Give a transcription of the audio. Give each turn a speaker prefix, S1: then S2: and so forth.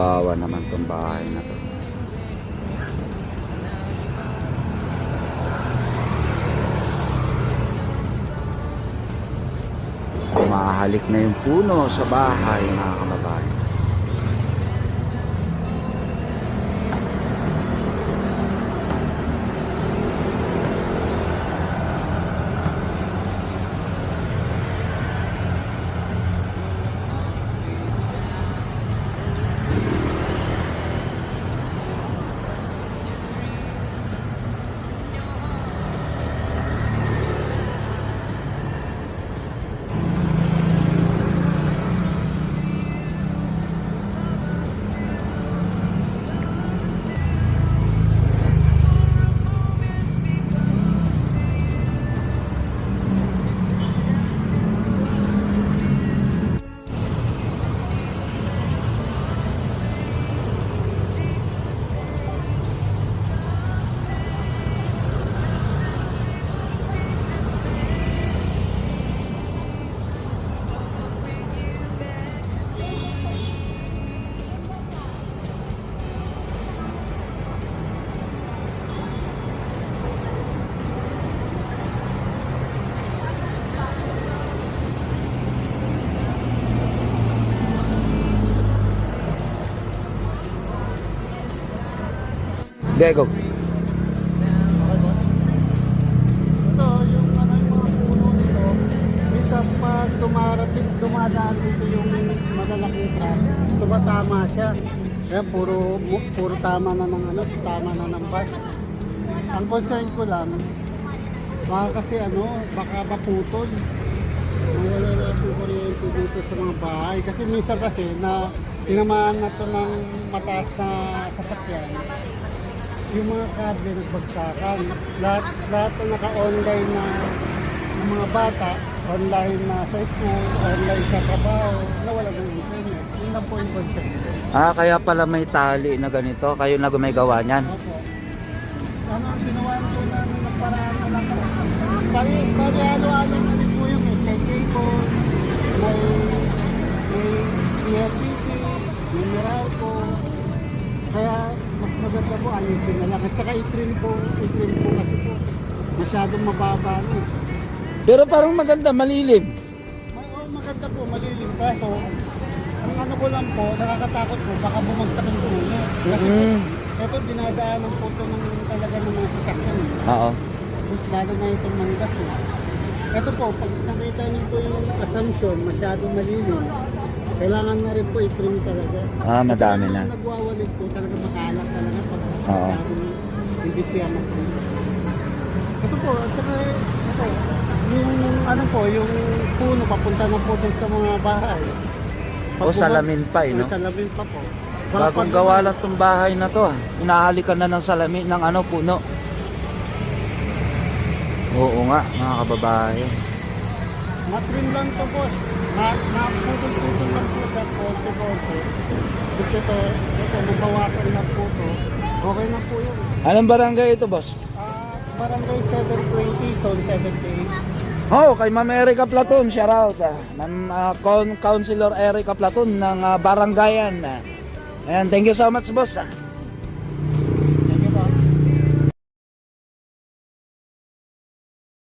S1: Kawawa naman tong bahay na to. Mahalik na yung puno sa bahay, mga kababayan. Go.
S2: Ito, yung ano yung mga puno nito, minsan pag dumadaan dito yung madalaking truck, tumatama siya. Kaya puro tama na ng ano, tama na ng bus. Ang concern ko lang, baka kasi ano, baka maputol. Wala na yung kuryente dito sa mga bahay. Kasi minsan kasi na tinamaan na ito ng mataas na sasakyan. Yung mga kable nagbagsakan. Lahat na naka-online na ng mga bata, online na sa school, online sa trabaho, nawala ng internet. Yun lang po yung concern.
S1: Kaya pala may tali na ganito. Kayo na gumigawa niyan.
S2: Opo. Ano ang ginawa po namin ng paraan na lang. Pari-ano-ano na rin po yung may cable, may PFPP, may Meralco. Kaya mas maganda po ayusin na lang. At saka i-trim po kasi po masyadong mababa na.
S1: Pero parang maganda, malilim.
S2: Maganda po, malilim. Kaso, ang ano ko lang po, nakakatakot po, baka bumagsak yung puno. Kasi po, ito dinadaanan po ito ng talaga ng mga sasakyan.
S1: Oo.
S2: Tapos lalo na itong manggas na. Ito po, pag nakita niyo po yung assumption, masyadong malilim. Kailangan na rin po i-trim talaga.
S1: Madami na.
S2: Kung nagwawalis po, talaga makalat talaga pag
S1: Oo.
S2: masyadong hindi siya mag-trim. Ito po, at saka ito, yung ano po, yung puno papunta na po sa mga bahay.
S1: Salamin pa no?
S2: Salamin pa po.
S1: Bagong gawa lang itong bahay na to. Inahalikan na ng salamin ng puno. Oo nga, mga kababayan.
S2: Matrim lang to, boss. Naputol-putol lang po sa konti-konti. Gusto ito, mabawasan lang po to. Okay na po yun.
S1: Anong barangay ito, boss?
S2: Barangay 720, Zone 78.
S1: Kay Ma'am Erica Platon, shout out. Councilor Erica Platon ng Barangayan. Ayan, thank you so much, boss.